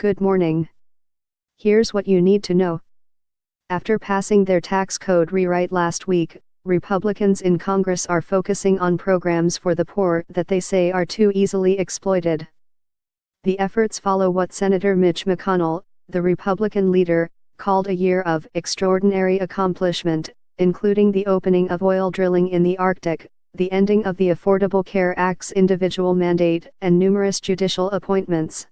Good morning. Here's what you need to know. After passing their tax code rewrite last week, Republicans in Congress are focusing on programs for the poor that they say are too easily exploited. The efforts follow what Senator Mitch McConnell, the Republican leader, called a year of extraordinary accomplishment, including the opening of oil drilling in the Arctic, the ending of the Affordable Care Act's individual mandate, and numerous judicial appointments.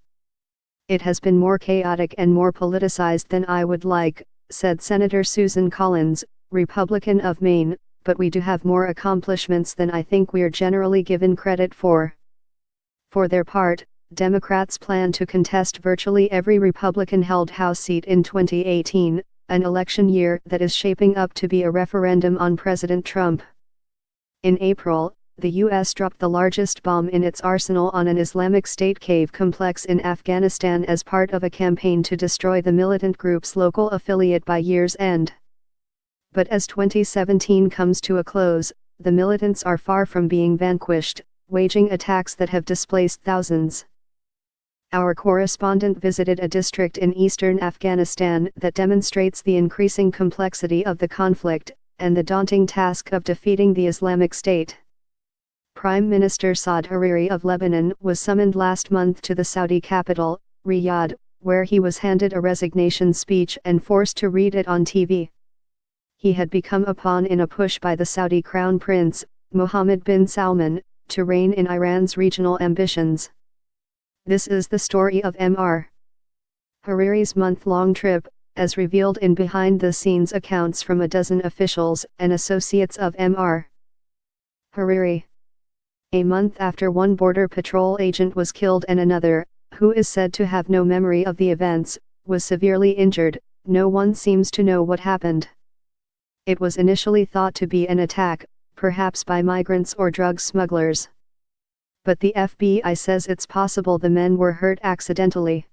It has been more chaotic and more politicized than I would like, said Senator Susan Collins, Republican of Maine, but we do have more accomplishments than I think we're generally given credit for. For their part, Democrats plan to contest virtually every Republican-held House seat in 2018, an election year that is shaping up to be a referendum on President Trump. In April, the U.S. dropped the largest bomb in its arsenal on an Islamic State cave complex in Afghanistan as part of a campaign to destroy the militant group's local affiliate by year's end. But as 2017 comes to a close, the militants are far from being vanquished, waging attacks that have displaced thousands. Our correspondent visited a district in eastern Afghanistan that demonstrates the increasing complexity of the conflict, and the daunting task of defeating the Islamic State. Prime Minister Saad Hariri of Lebanon was summoned last month to the Saudi capital, Riyadh, where he was handed a resignation speech and forced to read it on TV. He had become a pawn in a push by the Saudi Crown Prince, Mohammed bin Salman, to rein in Iran's regional ambitions. This is the story of Mr. Hariri's month-long trip, as revealed in behind-the-scenes accounts from a dozen officials and associates of Mr. Hariri. A month after one Border Patrol agent was killed and another, who is said to have no memory of the events, was severely injured, no one seems to know what happened. It was initially thought to be an attack, perhaps by migrants or drug smugglers. But the FBI says it's possible the men were hurt accidentally.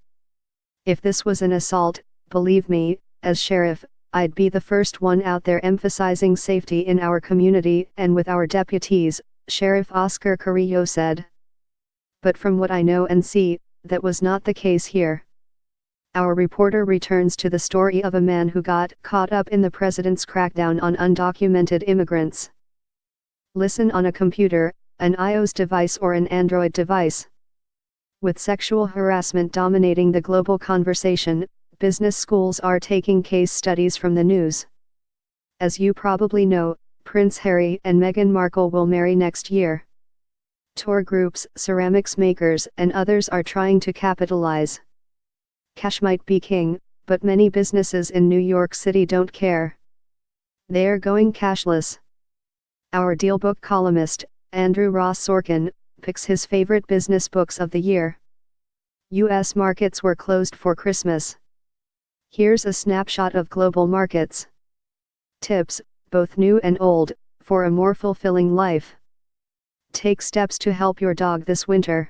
If this was an assault, believe me, as sheriff, I'd be the first one out there emphasizing safety in our community and with our deputies, Sheriff Oscar Carrillo said. But from what I know and see, that was not the case here. Our reporter returns to the story of a man who got caught up in the president's crackdown on undocumented immigrants. Listen on a computer, an iOS device or an Android device. With sexual harassment dominating the global conversation, business schools are taking case studies from the news. As you probably know, Prince Harry and Meghan Markle will marry next year. Tour groups, ceramics makers, and others are trying to capitalize. Cash might be king, but many businesses in New York City don't care. They're going cashless. Our Dealbook columnist, Andrew Ross Sorkin, picks his favorite business books of the year. U.S. markets were closed for Christmas. Here's a snapshot of global markets. Tips, both new and old, for a more fulfilling life. Take steps to help your dog this winter.